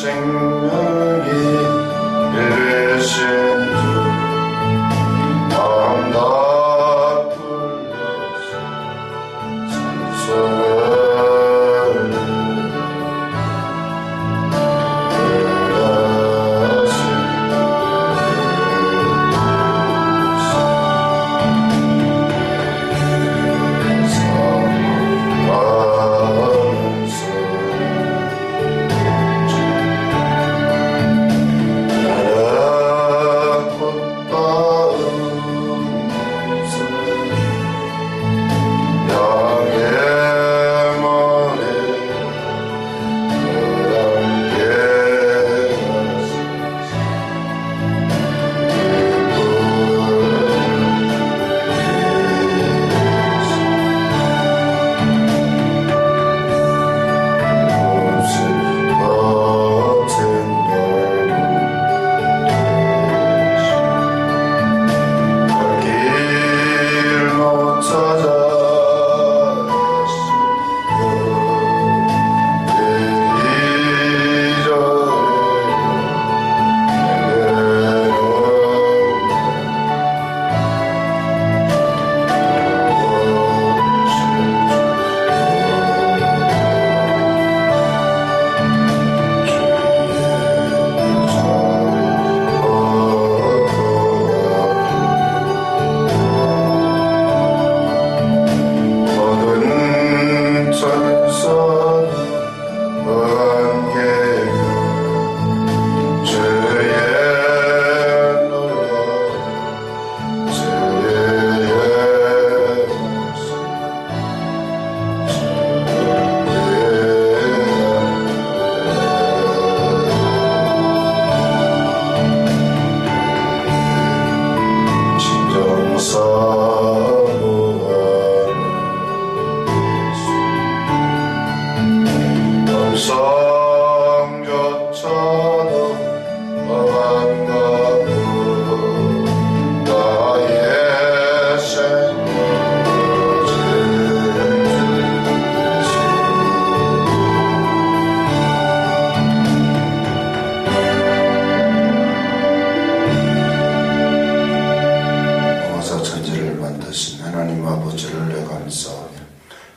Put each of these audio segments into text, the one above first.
생명이 이르신 주 마음 다 풀려서 찬송을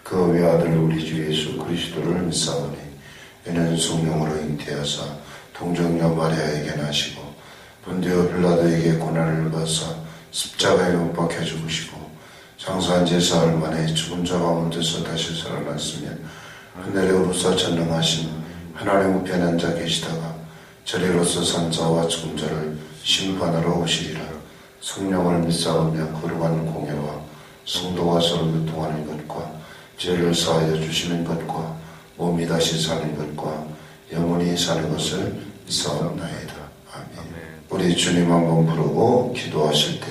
그 외아들 우리 주 예수 그리스도를 믿사오니 이는 성령으로 잉태하사 동정녀 마리아에게 나시고 본디오 빌라도에게 고난을 받사 십자가에 못 박혀 죽으시고 장사한 지 사흘 만에 죽은 자 가운데서 다시 살아났으며 하늘에 오르사 전능하신 하나님 우편에 앉아 계시다가 저리로서 산 자와 죽은 자를 심판하러 오시리라. 성령을 믿사오며 거룩한 공예와 성도와 서로 교통하는 것과 죄를 사하여 주시는 것과 몸이 다시 사는 것과 영원히 사는 것을 믿사옵나이다. 아멘. 우리 주님 한번 부르고 기도하실 때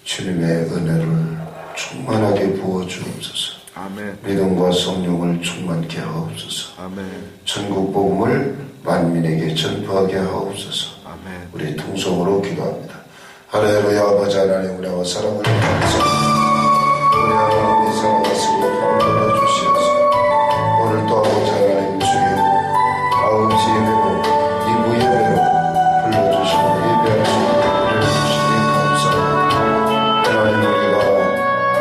주님의 은혜를 충만하게 부어주옵소서. 아멘. 믿음과 성령을 충만케 하옵소서. 아멘. 천국 복음을 만민에게 전파하게 하옵소서. 아멘. 우리 통성으로 기도합니다. 할렐루야. 아버지 하나님 은혜와 사랑을 감사합니다. 우리 하나님의 사랑하시고 감동해 주시옵소서. 오늘 또 아버지 하나님 주의 아버지 예배로 이부 예배로 불러주시고 예배할 수 있게 해주시니 감사합니다. 하나님 우리가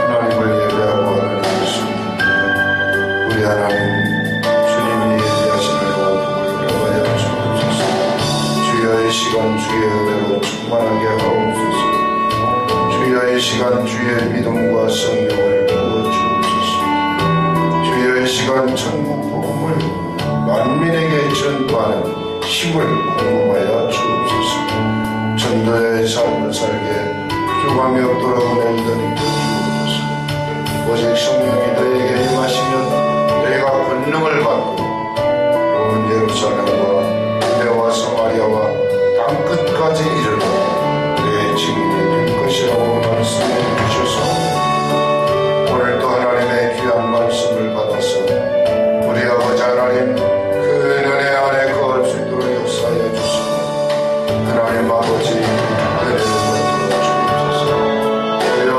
하나님을 예배하고 하나님을 숨깁니다. 우리 하나님 주님이 예배하시는 복을 들어가야 주옵소서. 주여의 시간 주의 은혜로 충만하게 하옵소서. 주여의 시간 주의 믿음과 성령을 부어주옵소서. 주여의 시간 천국 복음을 만민에게 전파하는 힘을 공급하여 주옵소서. 전도의 삶을 살게 부족함이 없도록 은혜를 주옵소서. 오직 성령이 너에게 임하시면 너희가 권능을 받고 온 예루살렘과 유대와 사마리아와 땅끝까지 이르러 내 증인이 될 것이라고 말씀해 주셔서 오늘도 하나님의 귀한 말씀을 받아서 우리 아버지 하나님 그 은혜 안에 거할 수 있도록 역사하여 주시고 하나님 아버지 은혜를 베풀어 주옵소서. 주여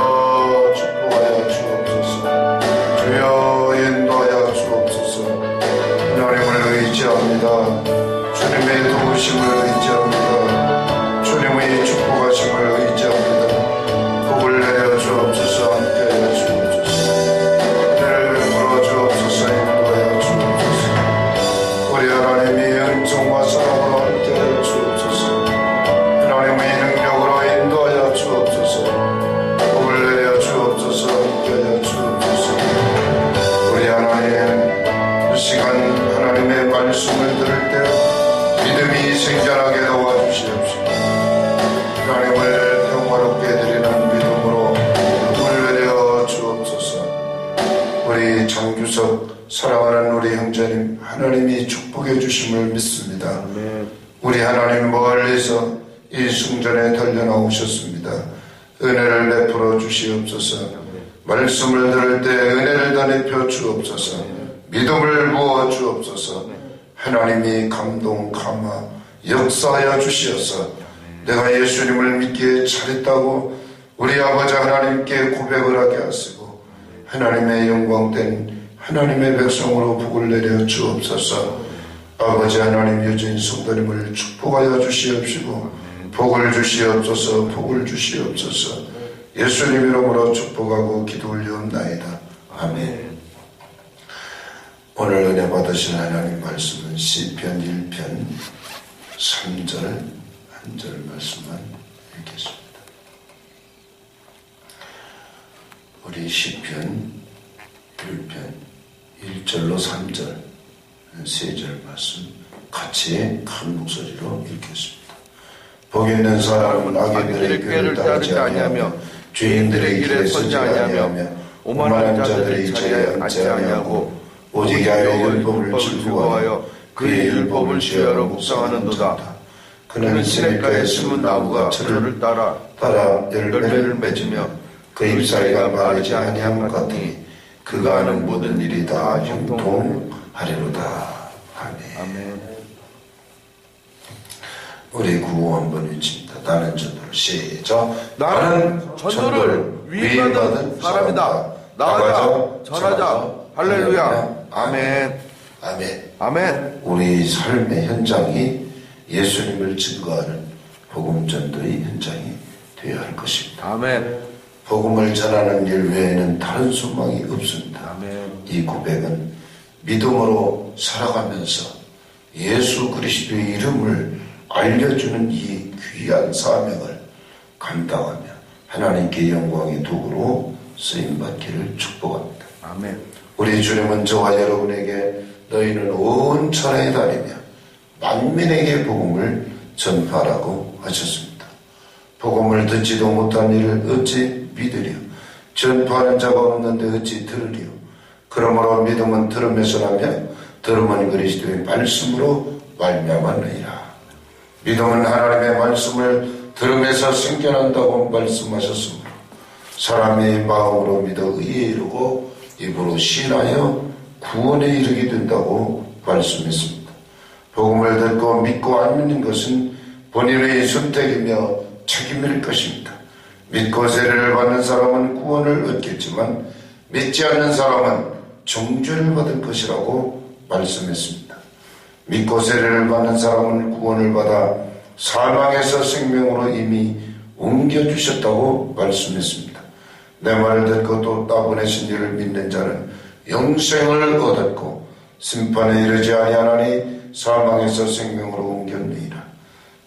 축복하여 주옵소서. 주여 인도하여 주옵소서. 의지합니다. 주님의 도우심을 의지합니다. 주님의 축복하심을 의지합니다. 복을 내려 주옵소서. 함께하여 주옵소서. 은혜를 베풀어 주옵소서. 인도하여 주옵소서. 우리 하나님이 은총과 사랑으로 함께하여 주옵소서. 하나님의 능력으로 인도하여 주옵소서. 복을 내려 주옵소서. 함께하여 주옵소서. 우리 하나님, 이 시간 하나님의 말씀을 들을 때 믿음이 생겨나게 도와주시옵시고, 하나님을 평화롭게 드리는 믿음으로 복을 내려 주옵소서. 우리 장규석 사랑하는 우리 형제님, 하나님이 축복해 주심을 믿습니다. 우리 하나님 멀리서 이 승전에 달려나오셨습니다. 은혜를 베풀어 주시옵소서. 말씀을 들을 때 은혜를 더 내펴 주옵소서. 믿음을 부어 주옵소서. 하나님이 감동, 감화, 역사하여 주시어서 내가 예수님을 믿기에 잘했다고 우리 아버지 하나님께 고백을 하게 하시고, 하나님의 영광된 하나님의 백성으로 복을 내려 주옵소서. 아버지 하나님, 유진 성도님을 축복하여 주시옵시고 복을 주시옵소서. 복을 주시옵소서. 예수님 이름으로 축복하고 기도 올리옵나이다. 아멘. 오늘 은혜 받으신 하나님 말씀은 시편 1편 3절 한 절 말씀만 읽겠습니다. 우리 시편 1편 1절로 3절 세 절 말씀 같이 큰 목소리로 읽겠습니다. 복 있는 사람은 악인들의 꾀를 따르지 아니하며 죄인들의 길에 서지 아니하며 오만한 자들의 자리에 앉지 아니하고 오직 야의 율법을 즐거워하여 그의 율법을 주야로 묵상하는도다. 그는 시냇가에 심은 나무가 저를 따라 열매를 맺으며 그 잎사귀가 마르지 아니함 같으니 그가 하는 모든 일이 다 형통하리로다. 아멘. 우리 구호 한번 외칩니다. 나는 전도를 시작. 나는 전도를 위임받은 사람이다. 나가자 전하자. 할렐루야. 아멘. 아멘. 아멘. 우리 삶의 현장이 예수님을 증거하는 복음 전도의 현장이 되어야 할 것입니다. 아멘. 복음을 전하는 일 외에는 다른 소망이 없습니다. 아멘. 이 고백은 믿음으로 살아가면서 예수 그리스도의 이름을 알려주는 이 귀한 사명을 감당하며 하나님께 영광의 도구로 쓰임받기를 축복합니다. 아멘. 우리 주님은 저와 여러분에게 너희는 온 천하에 다니며 만민에게 복음을 전파하라고 하셨습니다. 복음을 듣지도 못한 이를 어찌 믿으리요? 전파하는 자가 없는데 어찌 들으리요? 그러므로 믿음은 들음에서 나며 들음은 그리스도의 말씀으로 말미암았느니라. 믿음은 하나님의 말씀을 들음에서 생겨난다고 말씀하셨으므로 사람이 마음으로 믿어 의에 이르고 입으로 신하여 구원에 이르게 된다고 말씀했습니다. 복음을 듣고 믿고 안 믿는 것은 본인의 선택이며 책임일 것입니다. 믿고 세례를 받는 사람은 구원을 얻겠지만 믿지 않는 사람은 정죄를 받을 것이라고 말씀했습니다. 믿고 세례를 받는 사람은 구원을 받아 사망에서 생명으로 이미 옮겨주셨다고 말씀했습니다. 내 말을 듣고 또 따보내신 이를 믿는 자는 영생을 얻었고 심판에 이르지 아니하나니 사망에서 생명으로 옮겼느니라.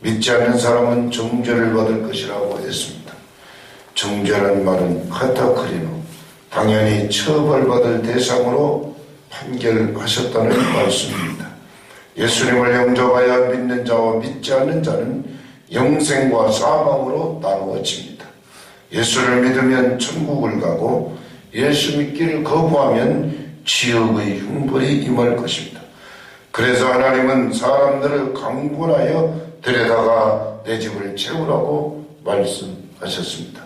믿지 않는 사람은 정죄를 받을 것이라고 했습니다. 정죄라는 말은 카타크리노, 당연히 처벌받을 대상으로 판결하셨다는 말씀입니다. 예수님을 영접하여 믿는 자와 믿지 않는 자는 영생과 사망으로 나누어집니다. 예수를 믿으면 천국을 가고 예수 믿기를 거부하면 지옥의 흉벌이 임할 것입니다. 그래서 하나님은 사람들을 강권하여 데려다가 내 집을 채우라고 말씀하셨습니다.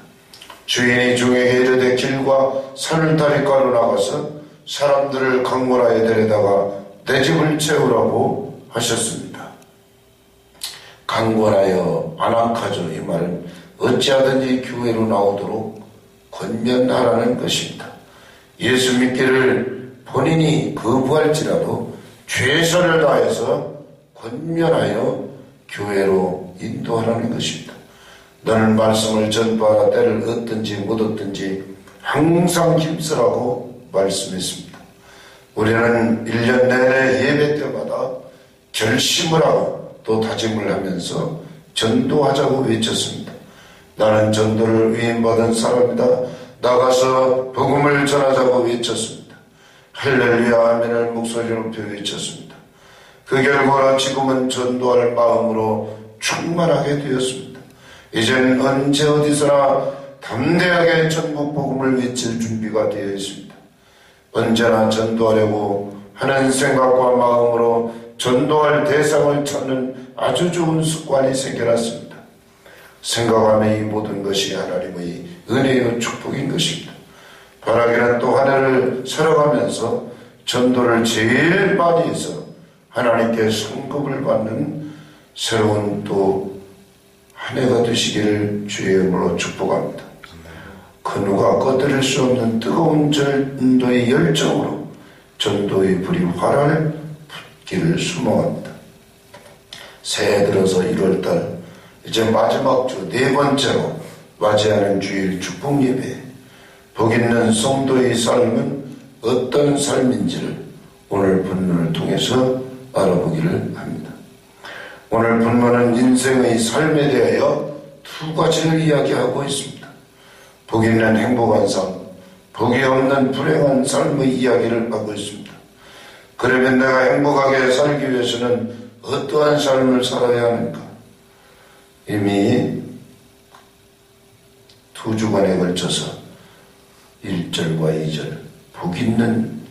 주인이 종에게 이르되 길과 산을 다리가로 나가서 사람들을 강권하여 데려다가 내 집을 채우라고 하셨습니다. 강권하여 안악하죠. 이 말은 어찌하든지 교회로 나오도록 권면하라는 것입니다. 예수 믿기를 본인이 거부할지라도 최선을 다해서 권면하여 교회로 인도하라는 것입니다. 너는 말씀을 전파하라. 때를 얻든지 못 얻든지 항상 힘쓰라고 말씀했습니다. 우리는 1년 내내 예배 때마다 결심을 하고 또 다짐을 하면서 전도하자고 외쳤습니다. 나는 전도를 위임받은 사람이다. 나가서 복음을 전하자고 외쳤습니다. 할렐루야 아멘을 목소리 높여 외쳤습니다. 그 결과로 지금은 전도할 마음으로 충만하게 되었습니다. 이젠 언제 어디서나 담대하게 전국 복음을 외칠 준비가 되어 있습니다. 언제나 전도하려고 하는 생각과 마음으로 전도할 대상을 찾는 아주 좋은 습관이 생겨났습니다. 생각하며 이 모든 것이 하나님의 은혜요 축복인 것입니다. 바라기는 또 한 해를 살아가면서 전도를 제일 많이 해서 하나님께 성급을 받는 새로운 또 한 해가 되시기를 주의 이름으로 축복합니다. 그 누가 꺼뜨릴 수 없는 뜨거운 전도의 열정으로 전도의 불이 활활 붙기를 소망합니다. 새해 들어서 1월달 이제 마지막 주 네 번째로 맞이하는 주일 축복 예배, 복 있는 성도의 삶은 어떤 삶인지를 오늘 본문을 통해서 알아보기를 합니다. 오늘 본문은 인생의 삶에 대하여 두 가지를 이야기하고 있습니다. 복 있는 행복한 삶, 복이 없는 불행한 삶의 이야기를 하고 있습니다. 그러면 내가 행복하게 살기 위해서는 어떠한 삶을 살아야 하는가? 이미 두 주간에 걸쳐서 1절과 2절 복 있는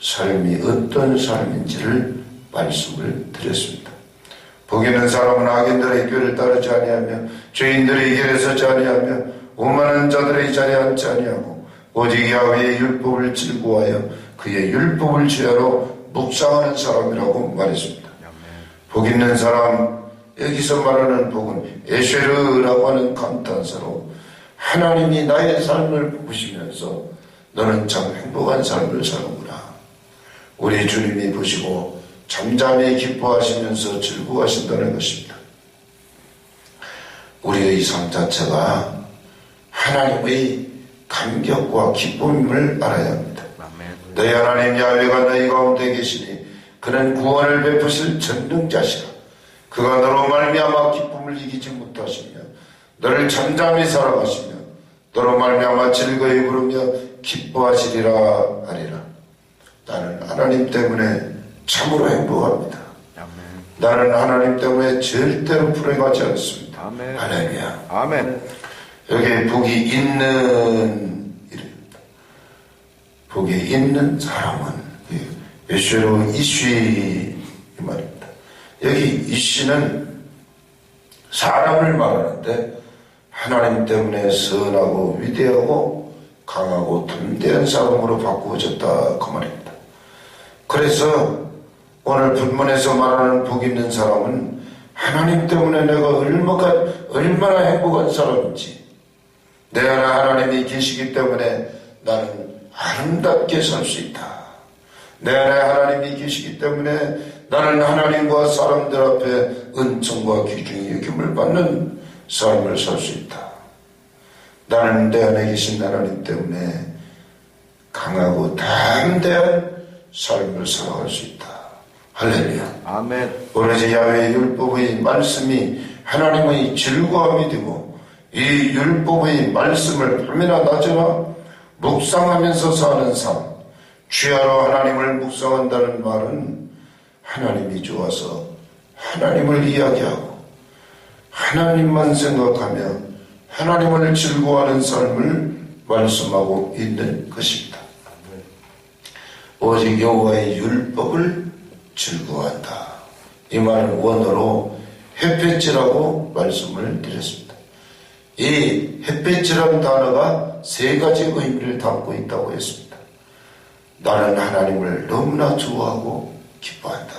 삶이 어떤 삶인지를 말씀을 드렸습니다. 복 있는 사람은 악인들의 꾀를 따르지 아니하며 죄인들의 길에 서지 아니하며 오만한 자들의 자리에 앉지 아니하고 오직 야훼의 율법을 즐거워하여 그의 율법을 지혜로 묵상하는 사람이라고 말했습니다. 복 있는 사람, 여기서 말하는 복은 에쉐르라고 하는 감탄사로 하나님이 나의 삶을 보시면서 너는 참 행복한 삶을 사는구나. 우리 주님이 보시고 잠잠히 기뻐하시면서 즐거워하신다는 것입니다. 우리의 삶 자체가 하나님의 감격과 기쁨을 알아야 합니다. 너희 하나님 야훼가 너희 가운데 계시니 그는 구원을 베푸실 전능자시라. 그가 너로 말미암아 기쁨을 이기지 못하시며 너를 잠잠히 살아가시며 너로 말미암아 즐거이 부르며 기뻐하시리라 하리라. 나는 하나님 때문에 참으로 행복합니다. 나는 하나님 때문에 절대로 불행하지 않습니다. 아멘. 할렐루야. 아멘. 여기 복이 있는 이름입니다. 복이 있는 사람은 예수로 이쉬 이 말입니다. 여기 이쉬는 사람을 말하는데 하나님 때문에 선하고 위대하고 강하고 담대한 사람으로 바꾸어졌다 그 말입니다. 그래서 오늘 본문에서 말하는 복 있는 사람은 하나님 때문에 내가 얼마나 행복한 사람인지, 내 안에 하나님이 계시기 때문에 나는 아름답게 살 수 있다. 내 안에 하나님이 계시기 때문에 나는 하나님과 사람들 앞에 은총과 귀중히 여김을 받는 삶을 살 수 있다. 나는 내 안에 계신 하나님 때문에 강하고 담대한 삶을 살아갈 수 있다. 할렐루야. 아멘. 오로지 야훼의 율법의 말씀이 하나님의 즐거움이 되고 이 율법의 말씀을 밤이나 낮이나 묵상하면서 사는 삶, 주야로 하나님을 묵상한다는 말은 하나님이 좋아서 하나님을 이야기하고 하나님만 생각하며 하나님을 즐거워하는 삶을 말씀하고 있는 것입니다. 오직 여호와의 율법을 즐거워한다. 이 말은 원어로 햇볕이라고 말씀을 드렸습니다. 이 햇볕이라는 단어가 세 가지 의미를 담고 있다고 했습니다. 나는 하나님을 너무나 좋아하고 기뻐한다.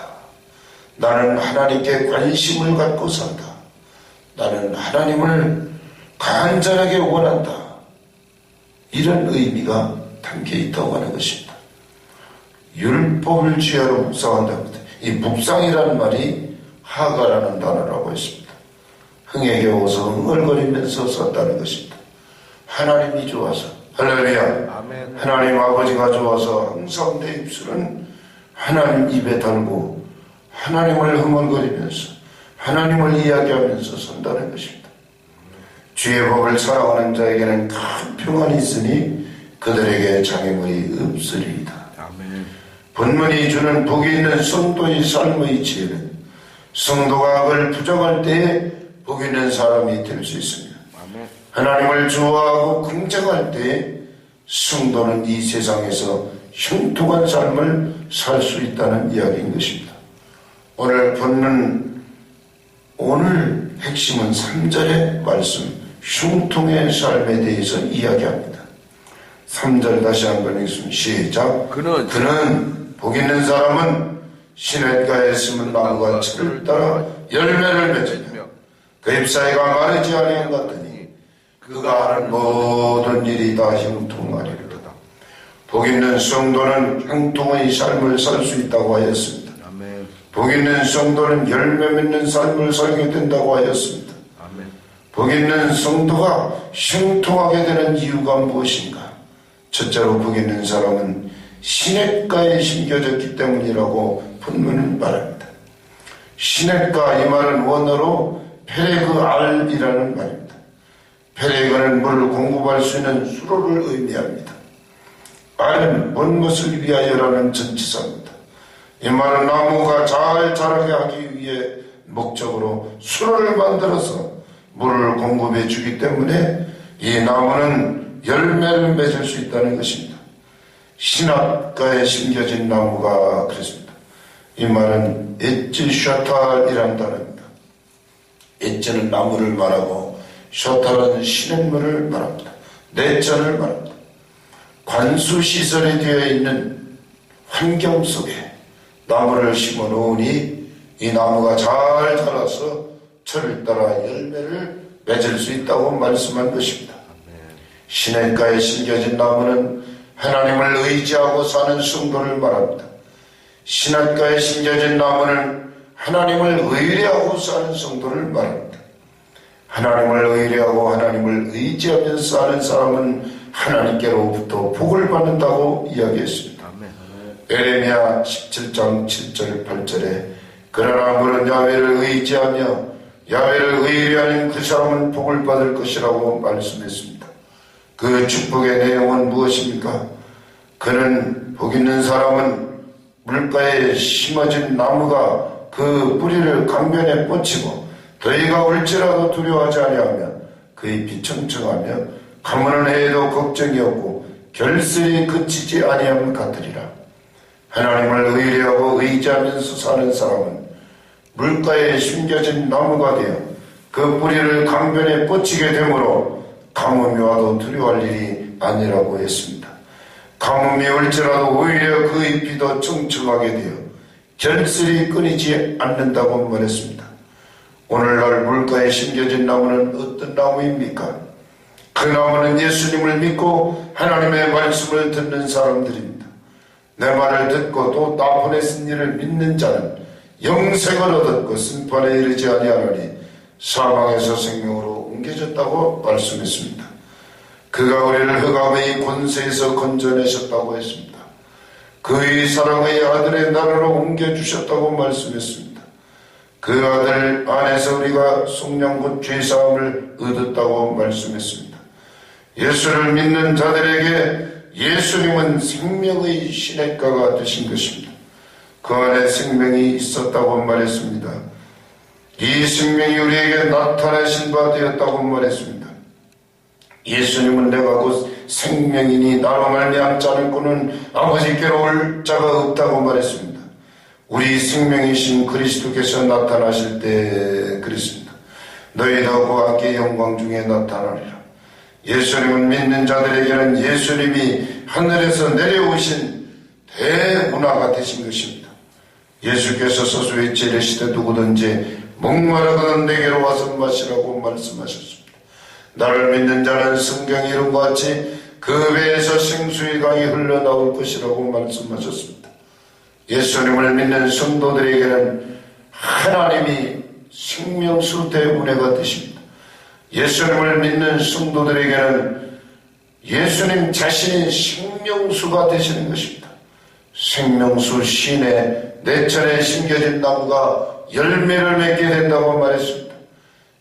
나는 하나님께 관심을 갖고 산다. 나는 하나님을 간절하게 원한다. 이런 의미가 담겨 있다고 하는 것입니다. 율법을 주야로 묵상한다는 것. 이 묵상이라는 말이 하가라는 단어라고 했습니다. 흥에 겨워서 흥얼거리면서 썼다는 것입니다. 하나님이 좋아서, 할렐루야. 아멘. 하나님 아버지가 좋아서 항상 내 입술은 하나님 입에 달고 하나님을 흥얼거리면서 하나님을 이야기하면서 산다는 것입니다. 주의 법을 살아가는 자에게는 큰 평안이 있으니 그들에게 장애물이 없으리이다. 아멘. 본문이 주는 복이 있는 성도의 삶의 지혜는 성도가 그걸 부정할 때에 복이 있는 사람이 될 수 있습니다. 아멘. 하나님을 좋아하고 긍정할 때에 성도는 이 세상에서 형통한 삶을 살 수 있다는 이야기인 것입니다. 오늘 본문 오늘 핵심은 3절의 말씀 형통의 삶에 대해서 이야기합니다. 3절 다시 한번 읽습니다. 시작. 그는 복 있는 사람은 시냇가에 심은 나무가 철을 따라 열매를 맺으며 그 잎사이가 마르지 아니한 것 같으니 그가 하는 모든 일이 다 형통하리로다. 복 있는 성도는 형통의 삶을 살 수 있다고 하였습니다. 아멘. 복 있는 성도는 열매 맺는 삶을 살게 된다고 하였습니다. 아멘. 복 있는 성도가 형통하게 되는 이유가 무엇인가? 첫째로 복 있는 사람은 시냇가에 심겨졌기 때문이라고 본문은 말합니다. 시냇가 이 말은 원어로 페레그알이라는 말입니다. 페레그는 물을 공급할 수 있는 수로를 의미합니다. 알은 먼 것을 위하여라는 전치사입니다. 이 말은 나무가 잘 자라게 하기 위해 목적으로 수로를 만들어서 물을 공급해 주기 때문에 이 나무는 열매를 맺을 수 있다는 것입니다. 시냇가에 심겨진 나무가 그렇습니다. 이 말은 엣지 샤탈이라는 단어입니다. 엣지는 나무를 말하고 샤탈은 시냇물을 말합니다. 내천을 말합니다. 관수시설에 되어 있는 환경 속에 나무를 심어 놓으니 이 나무가 잘 자라서 철을 따라 열매를 맺을 수 있다고 말씀한 것입니다. 시냇가에 심겨진 나무는 하나님을 의지하고 사는 성도를 말합니다. 시냇가에 심겨진 나무는 하나님을 의뢰하고 사는 성도를 말합니다. 하나님을 의뢰하고 하나님을 의지하며 사는 사람은 하나님께로부터 복을 받는다고 이야기했습니다. 에레미야 17장 7절 8절에 그러나 물은 야훼를 의지하며 야훼를 의뢰하는 그 사람은 복을 받을 것이라고 말씀했습니다. 그 축복의 내용은 무엇입니까? 그는 복 있는 사람은 물가에 심어진 나무가 그 뿌리를 강변에 뻗치고 더위가 올지라도 두려워하지 아니하며 그 잎이 청청하며 가뭄은 해에도 걱정이 없고 결슬이 그치지 아니함 같으리라. 하나님을 의뢰하고 의지하면서 사는 사람은 물가에 심겨진 나무가 되어 그 뿌리를 강변에 뻗치게 되므로 가뭄이 와도 두려워할 일이 아니라고 했습니다. 가뭄이 올지라도 오히려 그 잎이 더 청청하게 되어 결슬이 끊이지 않는다고 말했습니다. 오늘날 물가에 심겨진 나무는 어떤 나무입니까? 그 나무는 예수님을 믿고 하나님의 말씀을 듣는 사람들입니다. 내 말을 듣고 또 나 보내신 이를 믿는 자는 영생을 얻었고 심판에 이르지 아니하노니 사망에서 생명으로 옮겨졌다고 말씀했습니다. 그가 우리를 흑암의 권세에서 건져내셨다고 했습니다. 그의 사랑의 아들의 나라로 옮겨주셨다고 말씀했습니다. 그 아들 안에서 우리가 성령 곧 죄사함을 얻었다고 말씀했습니다. 예수를 믿는 자들에게 예수님은 생명의 시냇가가 되신 것입니다. 그 안에 생명이 있었다고 말했습니다. 이 생명이 우리에게 나타나신 바 되었다고 말했습니다. 예수님은 내가 곧 생명이니 나로 말미암지 않고는 아버지께로 올 자가 없다고 말했습니다. 우리 생명이신 그리스도께서 나타나실 때 그랬습니다. 너희들과 함께 영광 중에 나타나리라. 예수님을 믿는 자들에게는 예수님이 하늘에서 내려오신 대문화가 되신 것입니다. 예수께서 서서히 이르시되 누구든지 목마르거든 내게로 와서 마시라고 말씀하셨습니다. 나를 믿는 자는 성경에 이룬 것 같이 그 배에서 생수의 강이 흘러나올 것이라고 말씀하셨습니다. 예수님을 믿는 성도들에게는 하나님이 생명수 대운해가 되십니다. 예수님을 믿는 성도들에게는 예수님 자신이 생명수가 되시는 것입니다. 생명수 신의 내천에 심겨진 나무가 열매를 맺게 된다고 말했습니다.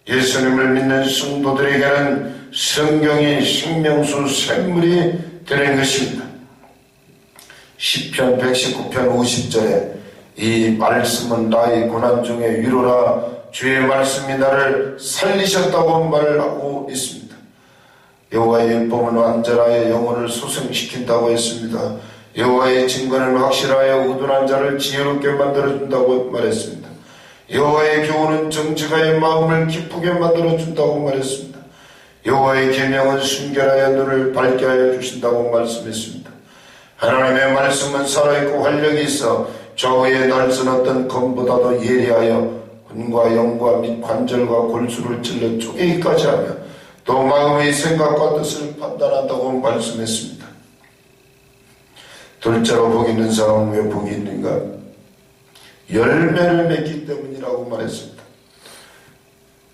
예수님을 믿는 성도들에게는 성경이 생명수 샘물이 되는 것입니다. 시편 119편 50절에 이 말씀은 나의 고난 중에 위로라, 주의 말씀이 나를 살리셨다고 말하고 있습니다. 여호와의 율법은 완전하여 영혼을 소생시킨다고 했습니다. 여호와의 증거는 확실하여 우둔한 자를 지혜롭게 만들어준다고 말했습니다. 여호와의 교훈은 정직하여 마음을 기쁘게 만들어준다고 말했습니다. 여호와의 계명은 순결하여 눈을 밝게 하여 주신다고 말씀했습니다. 하나님의 말씀은 살아있고 활력이 있어 좌우에 날선 어떤 검보다도 예리하여魂과 영과 및 관절과 골수를 찔러 쪼개기까지 하며 또 마음의 생각과 뜻을 판단한다고 말씀했습니다. 둘째로 복 있는 사람은 왜 복이 있는가? 열매를 맺기 때문이라고 말했습니다.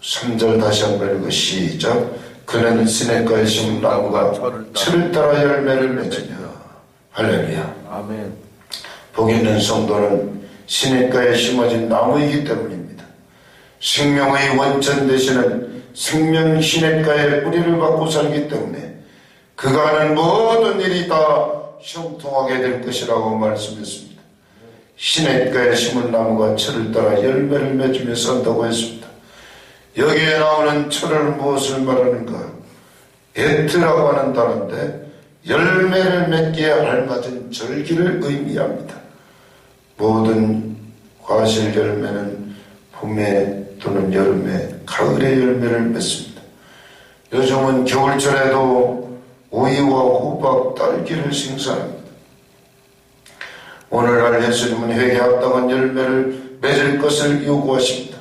3절 다시 한번 읽고 시작. 그는 시냇가에 심은 나무가 철을 따라 열매를 맺으며. 할렐루야. 아멘. 복 있는 성도는 시냇가에 심어진 나무이기 때문입니다. 생명의 원천 되시는 생명 시냇가에 뿌리를 받고 살기 때문에 그가 하는 모든 일이 다 형통하게 될 것이라고 말씀했습니다. 시냇가에 심은 나무가 철을 따라 열매를 맺으며 산다고 했습니다. 여기에 나오는 철을 무엇을 말하는가? 에트라고 하는 단어인데 열매를 맺기에 알맞은 절기를 의미합니다. 모든 과실 열매는 봄에 또는 여름에 가을에 열매를 맺습니다. 요즘은 겨울철에도 오이와 호박, 딸기를 생산합니다. 오늘날 예수님은 회개에 합당한 열매를 맺을 것을 요구하십니다.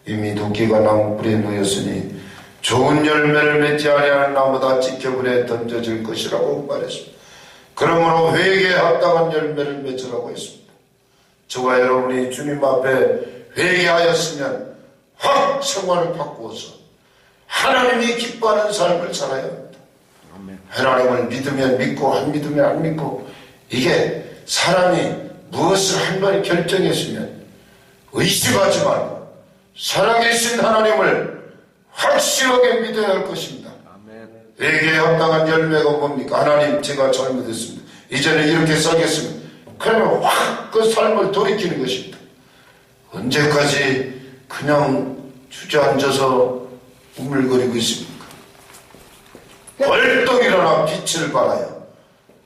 이미 도끼가 나무불에 놓였으니 좋은 열매를 맺지 아니하는 나무다 지켜불에 던져질 것이라고 말했습니다. 그러므로 회개에 합당한 열매를 맺으라고 했습니다. 저와 여러분이 주님 앞에 회개하였으면 확 생활을 바꾸어서 하나님이 기뻐하는 삶을 살아야 합니다. 하나님을 믿으면 믿고 안 믿으면 안 믿고, 이게 사람이 무엇을 한 번 결정했으면 의심하지 말고 살아계신 하나님을 확실하게 믿어야 할 것입니다. 회개에 합당한 열매가 뭡니까? 하나님, 제가 잘못했습니다. 이제는 이렇게 살겠습니다. 그러면 확 그 삶을 돌이키는 것입니다. 언제까지 그냥 주저앉아서 우물거리고 있습니까? 벌떡 일어나 빛을 발하여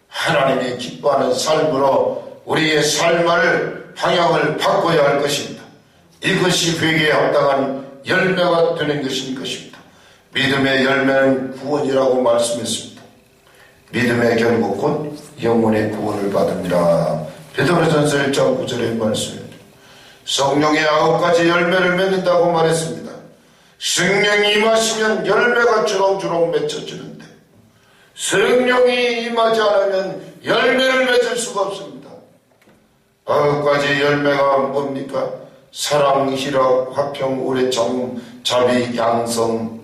하나님이 기뻐하는 삶으로 우리의 삶을 방향을 바꿔야 할 것입니다. 이것이 회개에 합당한 열매가 되는 것인 것입니다. 믿음의 열매는 구원이라고 말씀했습니다. 믿음의 결국 곧 영혼의 구원을 받음이라. 베드로전서 1장 9절의 말씀입니다. 성령의 9가지 열매를 맺는다고 말했습니다. 성령이 임하시면 열매가 주렁주렁 맺혀지는데 성령이 임하지 않으면 열매를 맺을 수가 없습니다. 9가지 열매가 뭡니까? 사랑, 희락, 화평, 오래 참음, 자비, 양선,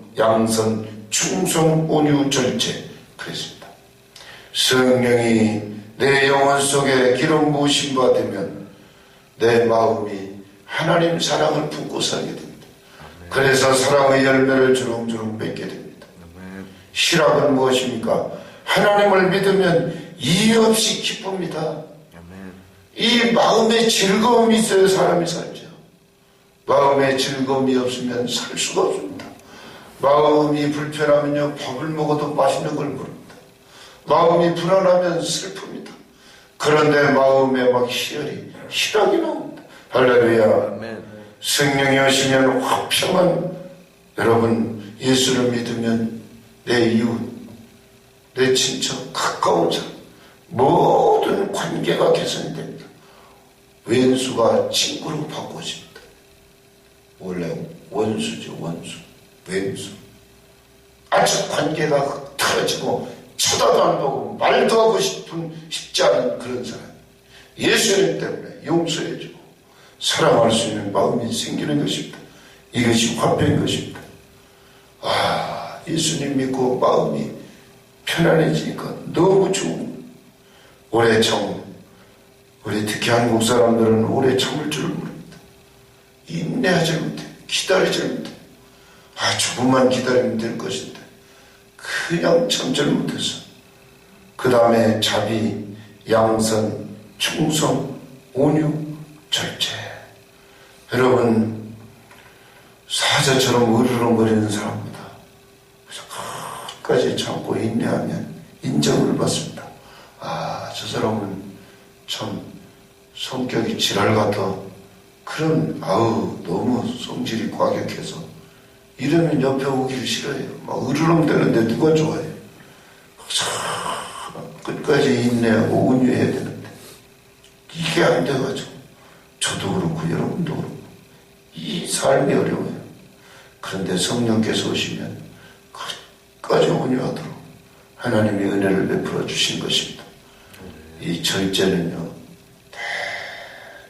충성, 온유, 절제. 그랬습니다. 성령이 내 영혼 속에 기름 부으심 받으면 내 마음이 하나님 사랑을 품고 살게 됩니다. 그래서 사랑의 열매를 주렁주렁 맺게 됩니다. 희락은 무엇입니까? 하나님을 믿으면 이유 없이 기쁩니다. 이 마음에 즐거움이 있어야 사람이 살죠. 마음에 즐거움이 없으면 살 수가 없습니다. 마음이 불편하면요, 밥을 먹어도 맛있는 걸 모릅니다. 마음이 불안하면 슬픕니다. 그런데 마음에 막 희락이 나옵니다. 할렐루야. 성령이 오시면 화평한, 여러분, 예수를 믿으면 내 이웃, 내 친척, 가까운 사람, 모든 관계가 개선이 됩니다. 왼수가 친구로 바꿔집니다. 원래 원수죠, 원수. 왼수. 아주 관계가 틀어지고 쳐다도 안 보고 말도 하고 싶지 않은 그런 사람. 예수님 때문에 용서해주고 사랑할 수 있는 마음이 생기는 것입니다. 이것이 화평인 것입니다. 예수님 믿고 마음이 편안해지니까 너무 좋은. 오래 참, 우리 특히 한국 사람들은 오래 참을 줄을 모릅니다. 인내하지 못해, 기다리지 못해. 조금만 기다리면 될 것인데 그냥 참지를 못해서 그 다음에 자비, 양선, 충성, 온유, 절제. 여러분, 사자처럼 으르렁거리는 사람보다 그래서 끝까지 참고 인내하면 인정을 받습니다. 저 사람은 참 성격이 지랄 같아. 그런 너무 성질이 과격해서 이러면 옆에 오기를 싫어해요. 막 으르렁대는데 누가 좋아해요? 끝까지 인내하고 온유해야 되는데 이게 안 돼가지고 저도 그렇고 여러분도 그렇고 이 삶이 어려워요. 그런데 성령께서 오시면 끝까지 온유하도록 하나님이 은혜를 베풀어 주신 것입니다. 이 절제는요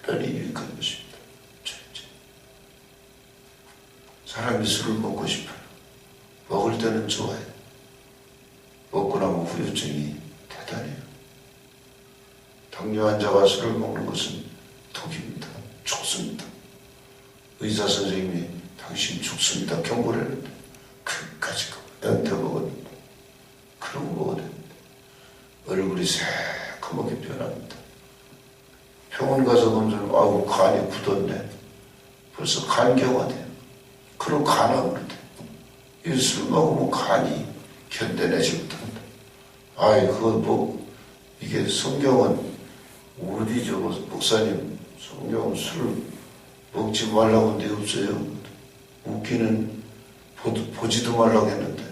대단히 유익한 것입니다. 절제. 사람이 술을 먹고 싶어요. 먹을 때는 좋아요. 먹고 나면 후유증이 대단해요. 당뇨 환자가 술을 먹는 것은 독입니다. 죽습니다. 의사 선생님이 당신 죽습니다 경고를 했는데 끝까지 연태 먹었는데 그런 거 먹어야 됩니다. 얼굴이 새까맣게 변합니다. 병원 가서 검사하면 간이 굳었네. 벌써 간경화 돼요. 그럼 간암으로 돼요. 이 술 먹으면 간이 견뎌내지 못합니다. 이게 성경은 어디 목사님 성경은 술을 먹지 말라고 한 데 없어요. 웃기는 보지도 말라고 했는데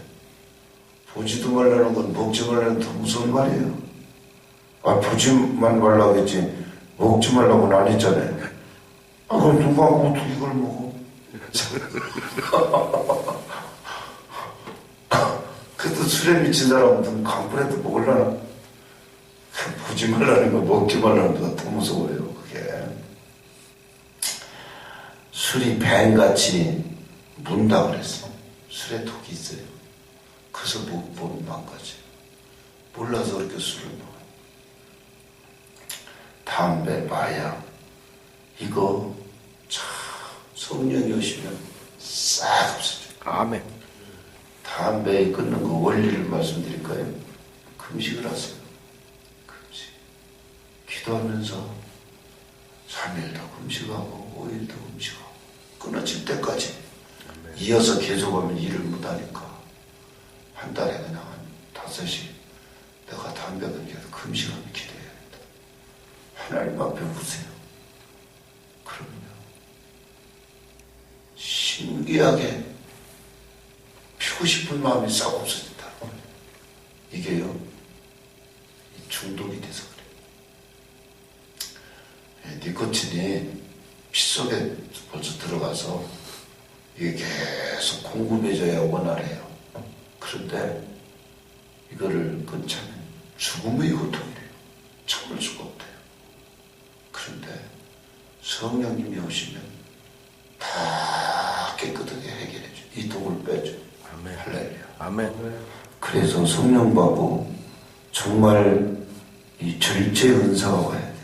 보지도 말라는 건 먹지 말라는 더 무서운 말이에요. 보지만 말라고 했지 먹지 말라고는 안 했잖아요. 그럼 누가 어떻게 이걸 먹어? 그래도 술에 미친 사람은 강불에도 먹으려나? 보지 말라는 거 먹지 말라는 거가 더 무서워요. 그게 술이 뱀같이 문다 그랬어요. 술에 독이 있어요. 그래서 못 보면 망가져요. 몰라서 그렇게 술을 먹어요. 담배, 마약 이거 참 성령이 오시면 싹 없어져요. 아멘. 담배 끊는 거 원리를 말씀드릴까요? 금식을 하세요. 금식. 기도하면서 3일도 금식하고 5일도 금식하고 끊어질 때까지 이어서 계속하면 일을 못하니까 한 달에 그냥 한 5시 내가 담배 끊기해서 금식하면 기도해야겠다. 하나님 앞에 보세요. 그러면요 신기하게 피고 싶은 마음이 싹 없어진다. 이게요 중독이 돼서 그래요. 니코틴이 피 속에 벌써 들어가서 이게 계속 공급해줘야 원활해요. 그런데 이거를 끊자면 죽음의 고통이래요. 참을 수가 없대요. 그런데 성령님이 오시면 다 깨끗하게 해결해줘. 이 독을 빼줘. 아멘. 할렐루야. 아멘. 그래서 성령 받고 정말 이 절제의 은사가 와야 돼.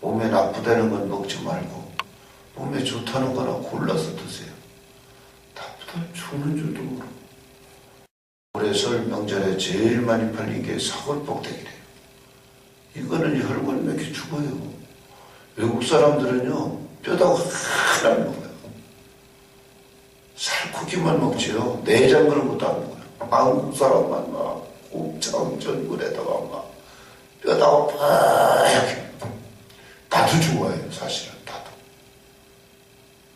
몸에 나쁘다는 건 먹지 말고 몸에 좋다는 거나 골라서 드세요. 나쁘다면 죽는 줄도 모르고. 올해 설 명절에 제일 많이 팔린 게 사골복대기래요. 이거는 혈관 몇 개 죽어요. 외국 사람들은요 뼈다고 하나 안 먹어요. 살코기만 먹지요. 내장 그런 것도 안 먹어요. 한국 사람만 막 곱창 전골에다가 막 뼈다가 빠얗게. 나도 좋아해요. 사실은 나도.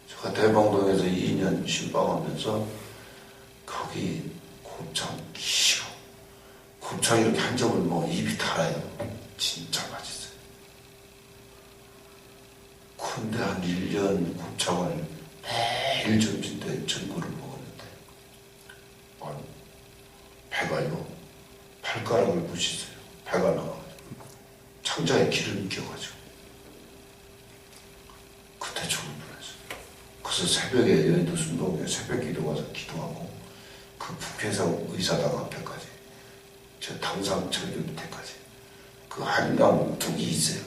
제가 대방동에서 2년 신방하면서 거기 곱창 기시고 곱창 이렇게 한 점을 먹으면 입이 달아요. 진짜 맛있어요. 근데 한 1년 곱창을 매일 점심 때 전골을 먹었는데 배가요 발가락을 부시어요. 배가 나가가지고 상자에 기름이 껴가지고 그때 죽을 뻔했어요. 그래서 새벽에 여의도 순복음에 새벽 기도 와서 기도하고 그 국회의사 의사당 앞에까지 저 당상 철교 밑에까지 그 한강 둑이 있어요.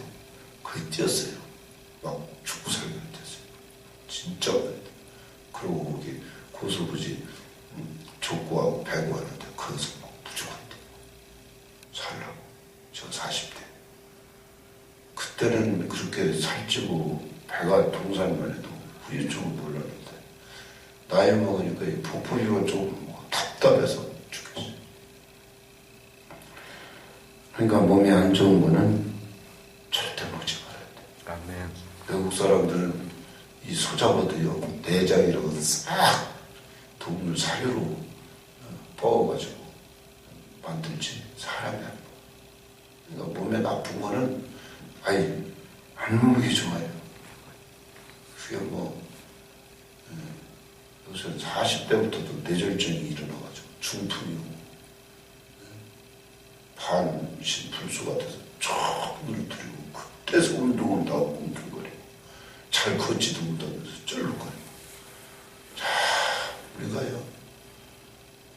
거기 뛰었어요. 막 죽고 살고 뛰었어요. 진짜 어렵다. 그리고 거기 고수부지 족구하고 배구 하는데 거기서 막 무조건 살라고. 저 40대. 그때는 그렇게 살찌고 배가 동살만 해도 후유증을 몰랐는데 나이 먹으니까 이 폭포리가 조금 답답해서 죽겠어요. 그러니까 몸이 안 좋은 거는 절대 먹지 말아야 돼. 아멘. 외국 사람들은 이 소잡어도요 내장이라고 싹 동물 사료로 뻐가지고 만들지 사람이 안 먹어. 그러니까 몸에 나쁜 거는 아예 안 먹는 게 좋아요. 그게 뭐 요새 40대부터도 뇌졸중이 일어나가지고 중풍이고 반신불수가 돼서 쭉 물들이고 그때서 운동은 다 꿈틀거리고 잘 걷지도 못하면서 쩔룩거리고. 자, 우리가요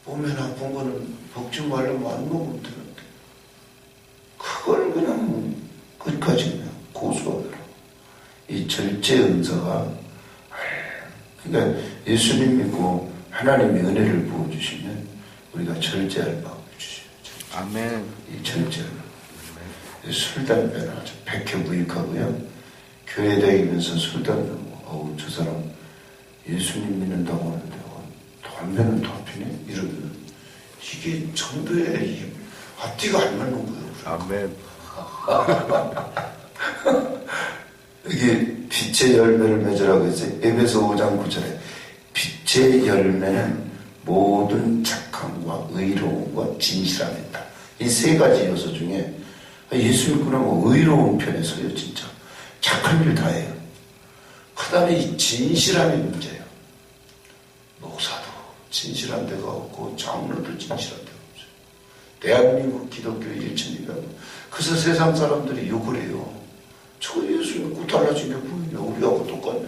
몸에 나쁜 거는 먹지 말려면 안 먹으면 되는데 그걸 그냥 끝까지 그냥 고수하더라고. 이 절제 은사가 그러니까 예수님 믿고 하나님이 은혜를 부어주시면 우리가 절제할 마음을 주셔요. 아멘. 이 절제를. 술, 담배는 아주 백해무익하고요. 교회 다니면서 술, 담배 먹고 저 사람 예수님 믿는다고 하는데 담배는 더 피네? 이러면 이게 정도의 앞뒤가 안 맞는 거예요. 아멘. 이게 빛의 열매를 맺으라고 해서 에베소 5장 9절에 빛의 열매는 모든 착함과 의로움과 진실함이다. 이 세 가지 요소 중에 예수 믿고 나면 의로운 편에 서요. 진짜 착한 일 다 해요. 그 다음에 이 진실함이 문제예요. 목사도 진실한 데가 없고 장로도 진실한 데가 없어요. 대한민국 기독교 1,200명. 그래서 세상 사람들이 욕을 해요. 저 예수 믿고 달라진 게 보이냐. 우리하고 똑같네.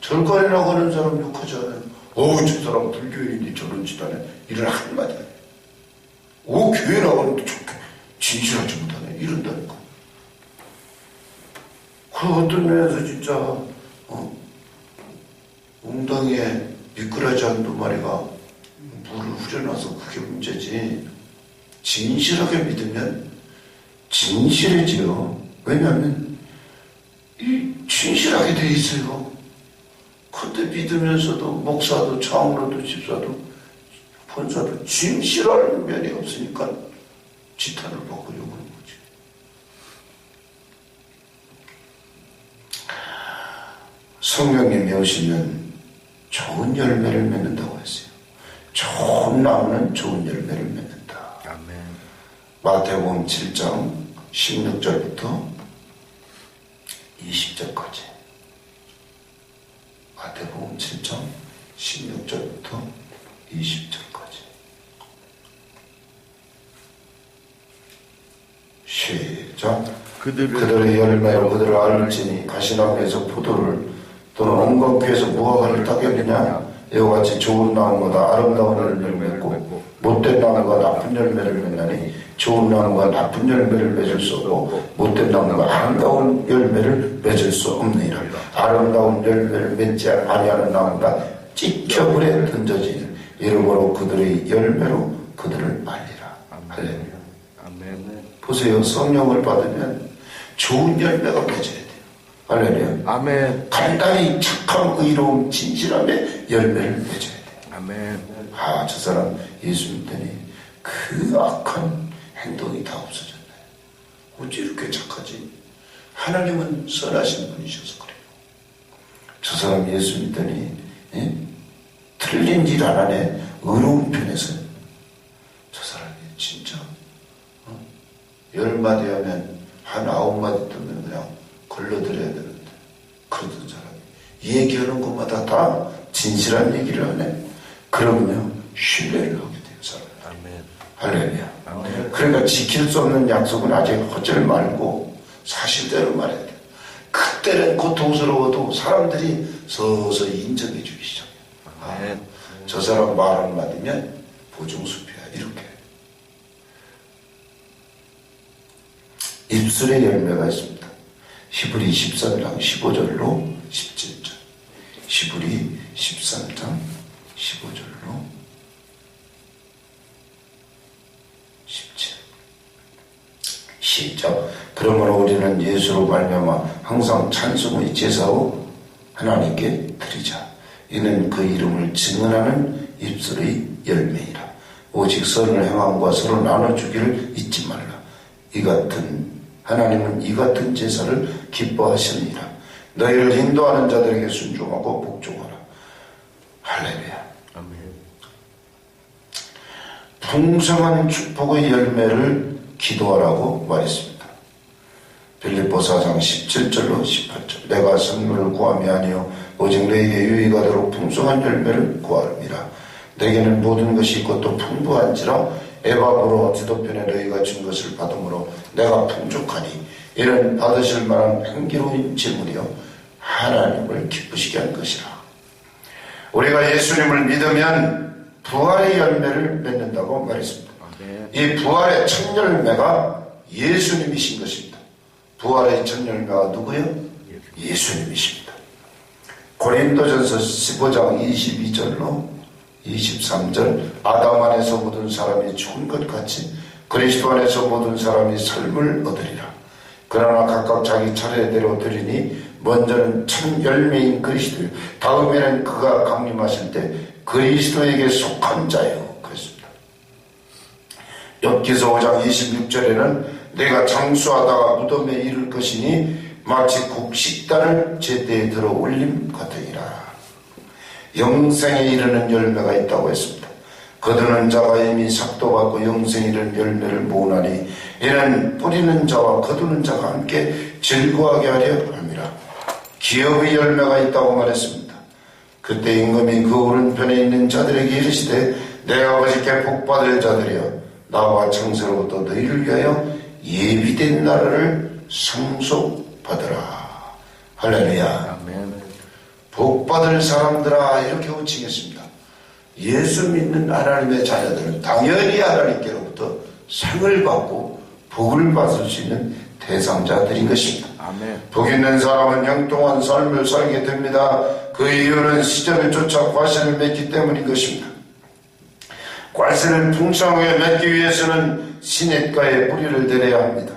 절간이라고 하는 사람 욕하지 않아요. 저 사람 불교인이 저런 짓 하네. 이런 한마디 아니에요. 교회 나가는데 좋게 진실하지 못하네. 이런다니까. 그 어떤 면에서 진짜 웅덩이에 미꾸라지 한두 마리가 물을 후려놔서 그게 문제지. 진실하게 믿으면 진실해져요. 왜냐하면 이 진실하게 돼 있어요. 그때 믿으면서도 목사도 장로도 집사도 본사도 진실할 면이 없으니까 지탄을 받고 욕을 하는 거지. 성령님이 오시면 좋은 열매를 맺는다고 했어요. 좋은 나무는 좋은 열매를 맺는다. 아멘. 마태복음 7장 16절부터 20절까지. 마태복음 7장 16절부터 20절까지. 시작. 그들의 열매로 그들을 알지니 가시나무에서 포도를 또는 엉겅퀴에서 무화과를 따겠느냐. 이와 같이 좋은 나무마다 아름다운 열매를 맺고 못된 나무가 나쁜 열매를 맺나니 좋은 나무가 나쁜 열매를 맺을 수 없고 못된 나무가 아름다운 열매를 맺을 수 없느니라. 아름다운 열매를 맺지 아니하는 나무가 찢겨불에 던져지니 이러므로 그들의 열매로 그들을 알리라. 할렐루야. 아멘. 보세요. 성령을 받으면 좋은 열매가 맺어야 돼요. 할렐루야. 아멘. 간단히 착함, 의로움, 진실함의 열매를 맺어야 돼요. 아멘. 저 사람 예수 믿더니 그 악한 행동이 다 없어졌네. 어찌 이렇게 착하지? 하나님은 선하신 분이셔서 그래요. 저 사람 예수 믿더니 틀린 일 안 하네. 의로운 편에서 저 사람이 진짜 10마디 하면 한 9마디 뜨면 그냥 걸러들여야 되는데 그러던 사람이 얘기하는 것마다 다 진실한 얘기를 하네. 그러면 신뢰를 하게 돼요. 사람. 아멘. 할렐루야. 아멘. 그러니까 지킬 수 없는 약속은 아직 헛절 말고 사실대로 말해야 돼. 그때는 고통스러워도 사람들이 서서히 인정해 주기 시작해. 아멘. 저 사람 말 한마디면 보증수표야. 이렇게. 입술의 열매가 있습니다. 히브리 13장 15절로 17절. 히브리 13장 15절로 17. 시작. 그러므로 우리는 예수로 말미암아 항상 찬송의 제사로 하나님께 드리자. 이는 그 이름을 증언하는 입술의 열매이라. 오직 선을 행함과 서로 나눠주기를 잊지 말라. 하나님은 이 같은 제사를 기뻐하시느니라. 너희를 인도하는 자들에게 순종하고 복종하라. 할렐루야. 아멘. 풍성한 축복의 열매를 기도하라고 말했습니다. 빌립보 4장 17절로 18절. 내가 선물을 구함이 아니요 오직 너에게 유익하도록 풍성한 열매를 구하느니라. 내게는 모든 것이 있고 또 풍부한지라 에바브로 디도편에 너희가 준 것을 받음으로 내가 풍족하니 이는 받으실 만한 향기로운 제물이요 하나님을 기쁘시게 한 것이라. 우리가 예수님을 믿으면 부활의 열매를 맺는다고 말했습니다. 아멘. 이 부활의 첫 열매가 예수님이신 것입니다. 부활의 첫 열매가 누구요? 예수님이십니다. 고린도전서 15장 22절로 23절. 아담 안에서 모든 사람이 죽은 것 같이 그리스도 안에서 모든 사람이 삶을 얻으리라. 그러나 각각 자기 차례대로 드리니 먼저는 첫 열매인 그리스도, 다음에는 그가 강림하실 때 그리스도에게 속한 자요. 그랬습니다. 욥기서 5장 26절에는 내가 장수하다가 무덤에 이를 것이니 마치 곡식단을 제때에 들어 올림 같으니라. 영생에 이르는 열매가 있다고 했습니다. 거두는 자가 이미 삭도 받고 영생에 이르는 열매를 모으나니 이는 뿌리는 자와 거두는 자가 함께 즐거워하게 하려 함이라. 기업의 열매가 있다고 말했습니다. 그때 임금이 그 오른편에 있는 자들에게 이르시되 내 아버지께 복받을 자들이여 나와 창세로부터 너희를 위하여 예비된 나라를 상속받으라. 할렐루야. 아멘. 복받을 사람들아 이렇게 호칭했습니다. 예수 믿는 하나님의 자녀들은 당연히 하나님께로부터 상을 받고 복을 받을 수 있는 대상자들인 것입니다. 아멘. 복 있는 사람은 형통한 삶을 살게 됩니다. 그 이유는 시절을 쫓아 과실을 맺기 때문인 것입니다. 과실을 풍성하게 맺기 위해서는 시냇가에 뿌리를 내려야 합니다.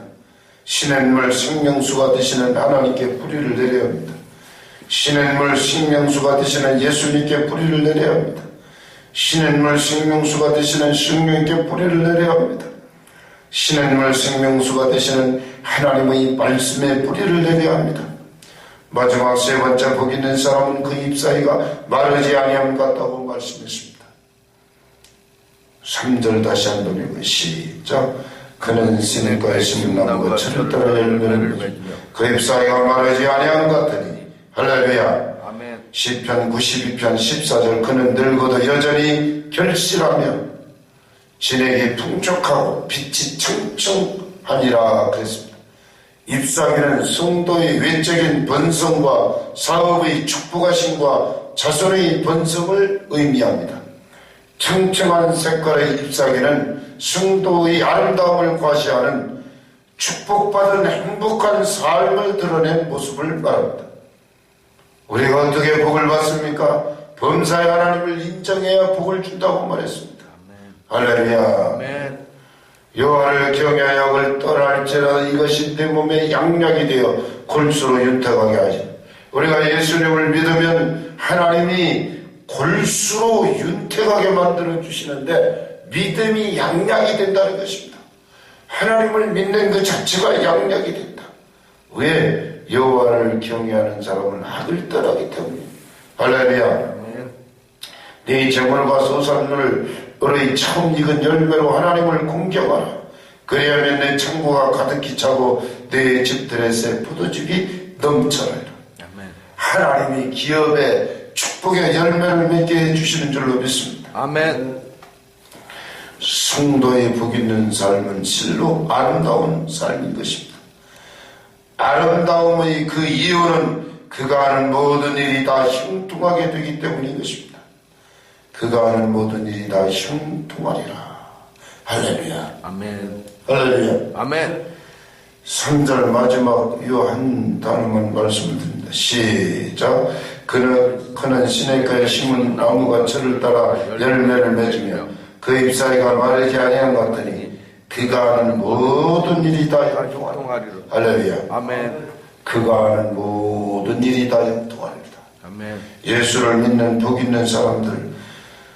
시냇물 생명수가 되시는 하나님께 뿌리를 내려야 합니다. 시냇물 생명수가 되시는 예수님께 뿌리를 내려야 합니다. 시냇물 생명수가 되시는 성령께 뿌리를 내려야 합니다. 시냇물 생명수가 되시는 하나님의 말씀에 뿌리를 내려야 합니다. 마지막 세 번째 복 있는 사람은 그 잎사귀가 마르지 아니함 같다고 말씀했습니다. 3절 다시 한 번 읽고 시작. 그는 시냇가에 심은 나무가 철을 따라 열매를 맺으며 그 잎사귀가 마르지 아니함 같으니 할렐루야. 아멘. 시편 92편 14절. 그는 늙어도 여전히 결실하며 진액이 풍족하고 빛이 청청하니라 그랬습니다. 잎사귀는 성도의 외적인 번성과 사업의 축복하심과 자손의 번성을 의미합니다. 청청한 색깔의 잎사귀는 성도의 아름다움을 과시하는 축복받은 행복한 삶을 드러낸 모습을 말합니다. 우리가 어떻게 복을 받습니까? 범사의 하나님을 인정해야 복을 준다고 말했습니다. 할렐루야. 아멘. 여호와를 경외하여 그를 떠날지라도 이것이 내 몸에 양약이 되어 골수로 윤택하게 하지. 우리가 예수님을 믿으면 하나님이 골수로 윤택하게 만들어 주시는데 믿음이 양약이 된다는 것입니다. 하나님을 믿는 그 자체가 양약이 된다. 왜? 여호와를 경외하는 사람은 악을 떠나기 때문입니다. 할렐루야. 네 재물과 소산물을 너의 처음 익은 열매로 하나님을 공경하라. 그리하면 내 창고가 가득히 차고 내 집들의 새 포도즙이 넘쳐나리라. 하나님이 기업의 축복의 열매를 맺게 해주시는 줄로 믿습니다. 아멘. 성도의 복 있는 삶은 실로 아름다운 삶인 것입니다. 아름다움의 그 이유는 그가 하는 모든 일이 다 형통하게 되기 때문인 것입니다. 그가 하는 모든 일이 다 형통하리라. 할렐루야. 아멘. 할렐루야. 아멘. 3절 마지막 이 한 단어만 말씀을 드립니다. 시작. 그는 시냇가에 심은 나무가 철을 따라 열매를 맺으며 그 잎사이가 마르지 아니한 것 같더니 그가 하는 모든 일이 다 형통하리라. 할렐루야. 아멘. 그가 하는 모든 일이 다 형통하리라. 아멘. 예수를 믿는 복 있는 사람들,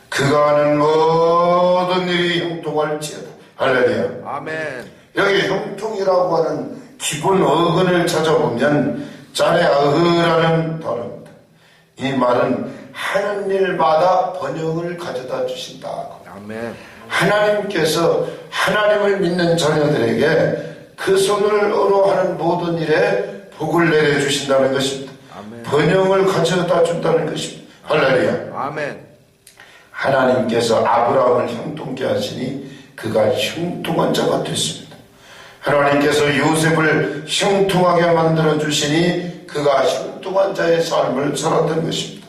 그가 하는 모든 일이 형통할지어다. 할렐루야. 아멘. 여기 형통이라고 하는 기본 어근을 찾아보면 자네아흐라는 단어입니다. 이 말은 하는 일마다 번영을 가져다 주신다. 아멘. 하나님께서 하나님을 믿는 자녀들에게 그 손으로 하는 모든 일에 복을 내려주신다는 것입니다. 아멘. 번영을 가져다 준다는 것입니다. 할렐루야. 아멘. 하나님께서 아브라함을 형통케 하시니 그가 형통한 자가 됐습니다. 하나님께서 요셉을 형통하게 만들어 주시니 그가 형통한 자의 삶을 살았던 것입니다.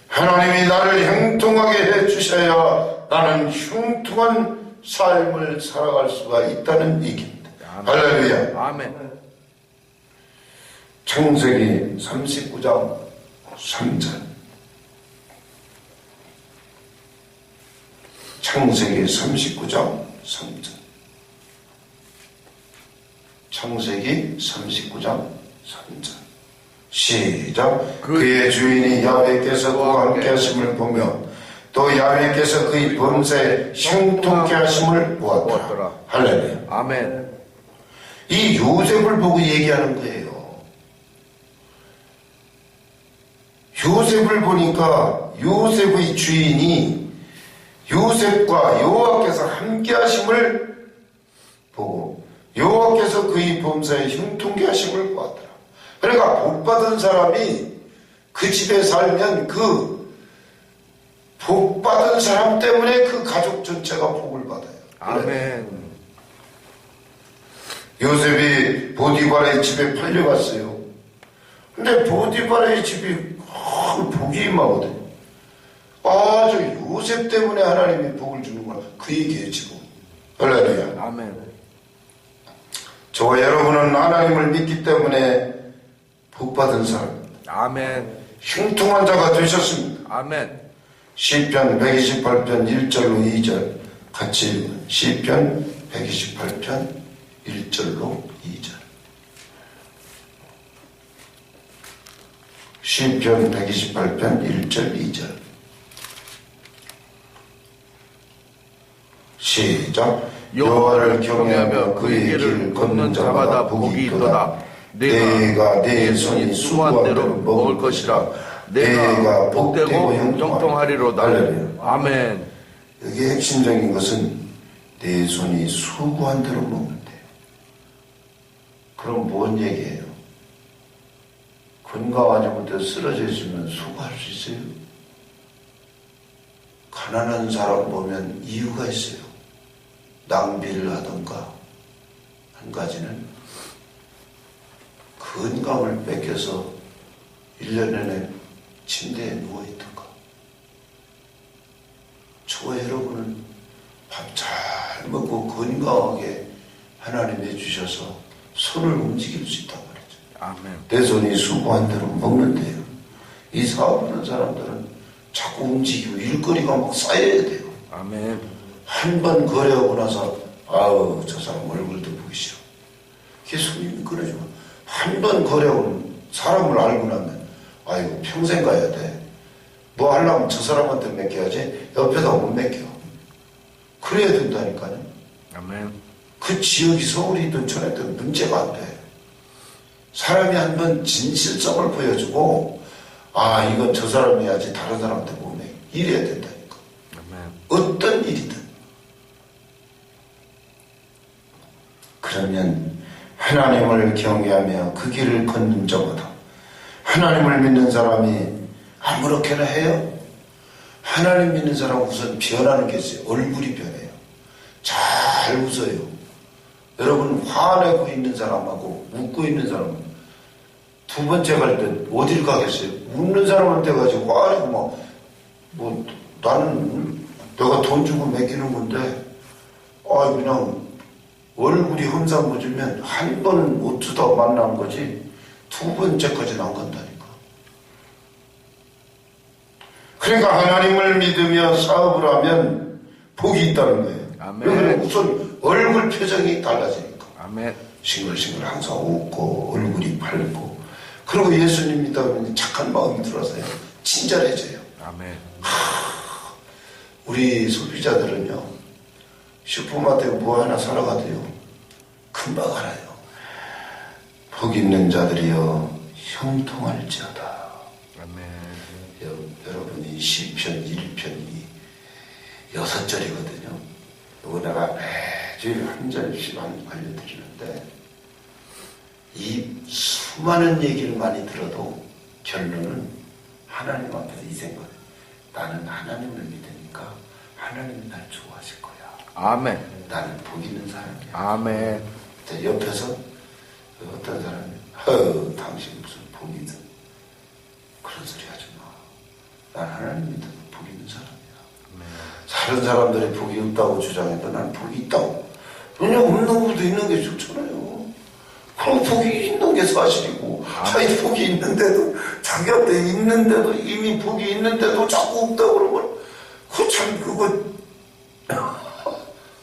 하나님이 나를 형통하게 해 주셔야 나는 형통한 삶을 살아갈 수가 있다는 얘기입니다. 할렐루야. 아멘. 창세기 39장 3절. 창세기 39장 3절. 창세기 39장 3절. 시작. 그의 주인이 야훼께서 그와 함께 하심을 보며 또 야훼께서 그의 범사에 형통케 하심을 보았더라. 할렐루야. 아멘. 이 요셉을 보고 얘기하는 거예요. 요셉을 보니까 요셉의 주인이 요셉과 여호와께서 함께 하심을 보고 여호와께서 그의 범사에 형통케 하심을 보았더라. 그러니까 복받은 사람이 그 집에 살면 그 복받은 사람 때문에 그 가족 전체가 복을 받아요. 아멘. 요셉이 보디발의 집에 팔려갔어요. 근데 보디발의 집이 복이 임하거든요. 아, 저 요셉 때문에 하나님이 복을 주는구나. 그 얘기예요, 지금. 할렐루야. 아멘. 저와 여러분은 하나님을 믿기 때문에 복받은 사람입니다. 아멘. 형통한 자가 되셨습니다. 아멘. 시편 128편 1절로 2절 같이 읽어요. 시편 128편 1절로 2절. 시편 128편 1절 2절. 시작. 여호와를 경외하며 그의 길을 걷는 자마다 복이 있도다. 내가 내 손이 수고한 대로 먹을 것이라. 내가 복되고 형통하리로다. 아멘. 여기 핵심적인 것은 내 손이 수고한 대로 먹는데. 그럼 뭔 얘기예요? 건강하지 못해 쓰러져 있으면 수고할 수 있어요? 가난한 사람 보면 이유가 있어요. 낭비를 하던가, 한 가지는 건강을 뺏겨서 1년 내내 침대에 누워있던가. 저와 여러분은 밥 잘 먹고 건강하게 하나님이 주셔서 손을 움직일 수 있단 말이죠. 아멘. 내 손이 수고한 대로 먹는데요. 이 사업하는 사람들은 자꾸 움직이고 일거리가 막 쌓여야 돼요. 아멘. 한 번 거래하고 나서 아우 저 사람 얼굴도 보기 싫어. 그게 손님이 그러지만 한 번 거래하고 사람을 알고 나면 아이고 평생 가야 돼. 뭐 하려면 저 사람한테 맡겨야지 옆에다 못 맡겨. 그래야 된다니까요. 아멘. 그 지역이 서울이든 전에든 문제가 안 돼. 사람이 한 번 진실성을 보여주고 아 이건 저 사람이 해야지 다른 사람한테 못 맡겨. 이래야 된다니까. 아멘. 어떤 일이든. 그러면 하나님을 경외하며 그 길을 걷는 자마다 하나님을 믿는 사람이 아무렇게나 해요? 하나님 믿는 사람은 우선 변하는 게 있어요. 얼굴이 변해요. 잘 웃어요. 여러분 화내고 있는 사람하고 웃고 있는 사람은 두 번째 갈 때 어딜 가겠어요? 웃는 사람한테 가지고 화내고 뭐 나는 내가 돈 주고 맡기는 건데 그냥 얼굴이 험상궂으면 한 번 어쩌다 만난 거지 두 번째까지는 안 간다니까. 그러니까 하나님을 믿으며 사업을 하면 복이 있다는 거예요. 아멘. 우선 얼굴 표정이 달라지니까. 아멘. 싱글싱글 항상 웃고 얼굴이 밝고 그리고 예수님 믿다 보면 착한 마음이 들어서요. 친절해져요. 아멘. 우리 소비자들은요. 슈퍼마트에 뭐 하나 사러 가도요. 금방 알아요. 복 있는 자들이여 형통할지어다. 아멘. 여러분이 시편 1편이 6절이거든요. 이거 내가 매주 한 절씩만 알려드리는데 이 수많은 얘기를 많이 들어도 결론은 하나님 앞에서 이 생각. 나는 하나님을 믿으니까 하나님이 날 좋아하실 거야. 아멘. 나는 복 있는 사람이야. 아멘. 옆에서 어떤 사람이 당신 무슨 복이 있는 그런 소리 하지 마. 난 하나님 믿어서 복 있는 사람이야. 아멘. 다른 사람들이 복이 없다고 주장해도 난 복이 있다고. 왜냐면 없는 것도 있는 게 좋잖아요. 그럼 복이 있는 게 사실이고 자기 복이 있는데도 자기한테 있는데도 이미 복이 있는데도 자꾸 없다고 그러면 그거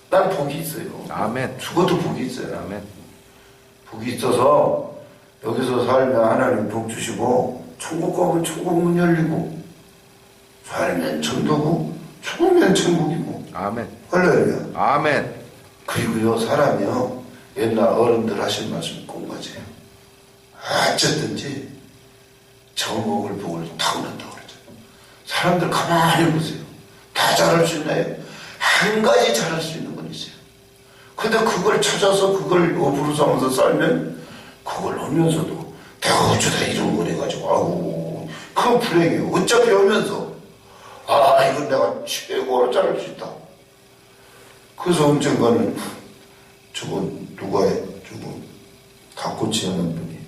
난 복이 있어요. 아멘. 죽어도 복이 있어요. 아멘. 복이 있어서 여기서 살면 하나님 복 주시고 천국 가면 천국 문 열리고 살면 천도고 죽으면 천국이고. 아멘. 할렐루야. 아멘. 그리고요 사람이요 옛날 어른들 하신 말씀 꼭 맞아요. 어쨌든지 정복을 복을 타고난다고 그러죠. 사람들 가만히 보세요. 다 잘할 수 있나요? 한 가지 잘할 수 있는 건 있어요. 근데 그걸 찾아서 그걸 업으로 삼아서 살면 그걸 하면서도 내가 어쩌다 이런 걸 해가지고 아우 그건 불행해요. 어차피 하면서 이건 내가 최고로 잘할 수 있다. 그래서 언젠가는 저거 닭꼬치 하는 분이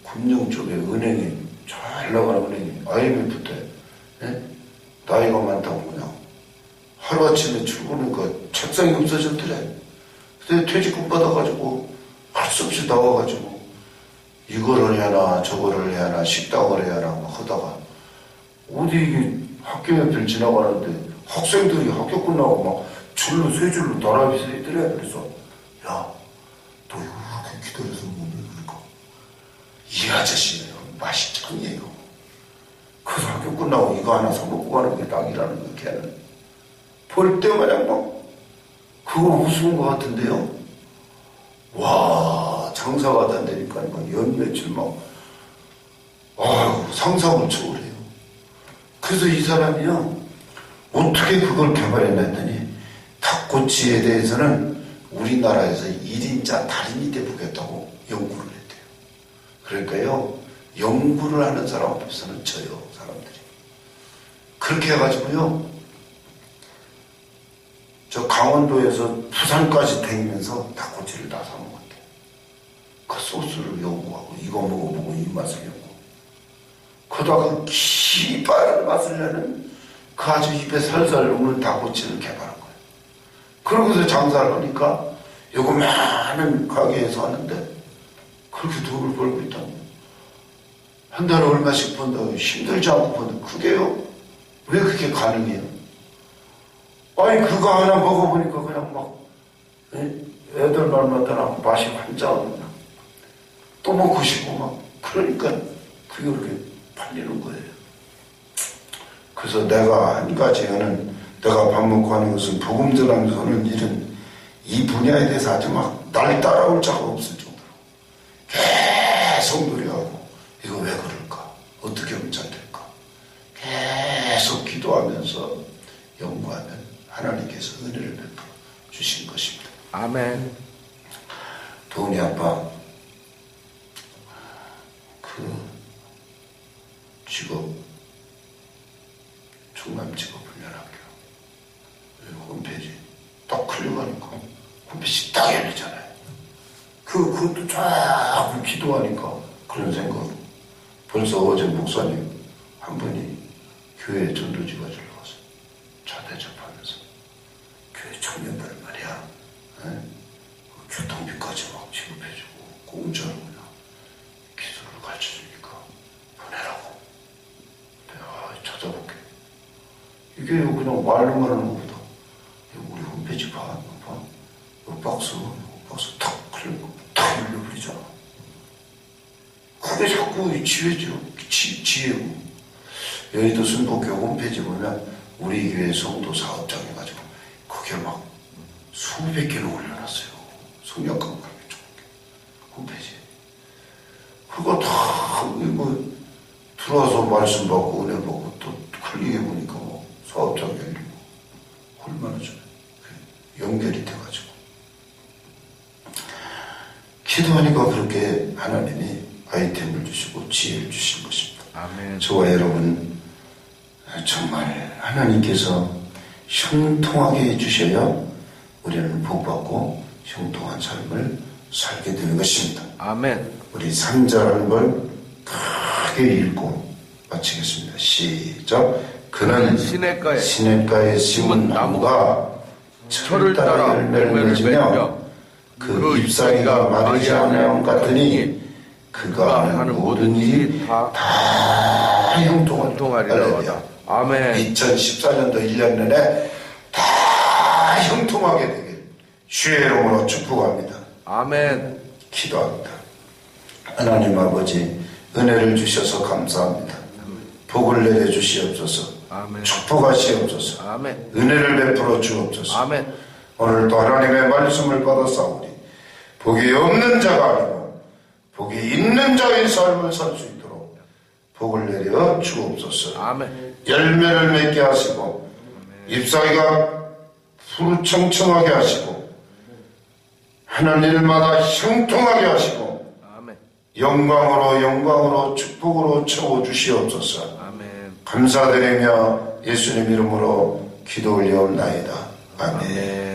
금융 쪽에 은행에 잘 나가는 은행이 IMF 때 나이가 많다고 그냥 하루아침에 출근하니까 책상이 없어졌더래. 그때 퇴직금 받아가지고 할 수 없이 나와가지고 이거를 해야 하나 저거를 해야 하나 식당을 해야 하나 막 하다가 어디 이게 학교 옆을 지나가는데 학생들이 학교 끝나고 막 줄로 세 줄로 나란히 서 있더래. 그래서 야 너 이거 이렇게 기다려서 뭐 그러니까 이 아저씨는 맛이 짱이에요. 그래서 학교 끝나고 이거 하나 사 먹고 가는 게 딱이라는 거 걔는 볼 때마냥 막 그거 웃은 것 같은데요. 와 장사가 다 되니까 막 연매출 막 상상을 초월해요. 그래서 이 사람이요 어떻게 그걸 개발해냈더니 닭꼬치에 대해서는 우리나라에서 1인자 달인이 돼보겠다고 연구를 했대요. 그러니까요 연구를 하는 사람 앞에서는 져요 사람들이. 그렇게 해가지고요 저 강원도에서 부산까지 다니면서 닭꼬치를 다 사먹었대요. 그 소스를 연구하고 이거 먹어보고 이 맛을 연구하고 그러다가 기발한 맛을 내는 그 아주 입에 살살 녹는 닭꼬치를 개발한 거예요. 그러고서 장사를 하니까 요거 많은 가게에서 하는데 그렇게 돈을 벌고 있다는 거예요. 한 달에 얼마씩 번다고 힘들지 않고 번다. 그게요 왜 그렇게 가능해요? 그거 하나 먹어보니까 그냥 막 애들 말마다 나고 맛이 환장하고 또 먹고 싶고 막 그러니까 그게 그렇게 팔리는 거예요. 그래서 내가 한 가지 하는 내가 밥 먹고 하는 것은 복음 전하는 일은 이 분야에 대해서 아주 막 날 따라올 자가 없을 정도로 계속 노력하고 이거 왜 그럴까? 어떻게 하면 잘 될까? 계속 기도하면서 연구하면 하나님께서 은혜를 베풀어 주신 것입니다. 아멘. 도훈이 아빠 그 직업 성남지구 훈련학교 홈페이지 딱 클릭하니까 홈페이지 딱 열리잖아요. 그것도 쫙 기도하니까 그런 생각. 벌써 어제 목사님 한 분이 교회 전도지가 들러와서 차 대접하면서 교회 청년들 말이야, 교통비까지 막 지급해주고 공짜로 그냥 기도를 가르쳐주니까 보내라고. 내가 찾아볼게. 이게 그냥 말로만 하는 것보다 우리 홈페이지 봐. 박스 탁 클릭하고 탁 열려버리잖아. 그게 자꾸 지혜고. 여의도 순복교 홈페이지 보면 우리 교회 성도 사업장 해가지고 그게 막 수백 개를 올려놨어요. 성역강 가면 홈페이지. 그거 다 들어와서 말씀 받고 은혜 받고 또 클릭해보니까 뭐 사업장 열리고 얼마나 좋아요. 연결이 돼가지고 기도하니까 그렇게 하나님이 아이템을 주시고 지혜를 주신 것입니다. 아멘. 저와 여러분 정말 하나님께서 형통하게 해주셔야 우리는 복받고 형통한 삶을 살게 되는 것입니다. 아멘. 우리 3절하는 걸 크게 읽고 마치겠습니다. 시작. 그는 시냇가에 심은 나무가 철을 따라 열매를 맺으며 그 잎사귀가 마르지 않은 것 같으니 그가 하는 모든 일이 다 형통하리라 하다. 아멘. 2014년도 1년 내내 다 형통하게 되길 주의 이름으로 축복합니다. 아멘. 기도합니다. 하나님 아버지 은혜를 주셔서 감사합니다. 복을 내려주시옵소서. 아멘. 축복하시옵소서. 아멘. 은혜를 베풀어 주옵소서. 아멘. 오늘도 하나님의 말씀을 받아싸우니 복이 없는 자가 아니고 복이 있는 자의 삶을 살 수 있도록 복을 내려 주옵소서. 아멘. 열매를 맺게 하시고 잎사귀가 푸르청청하게 하시고 하는 일마다 형통하게 하시고 아멘. 영광으로 축복으로 채워주시옵소서. 아멘. 감사드리며 예수님 이름으로 기도 올리옵나이다. 아멘. 아멘.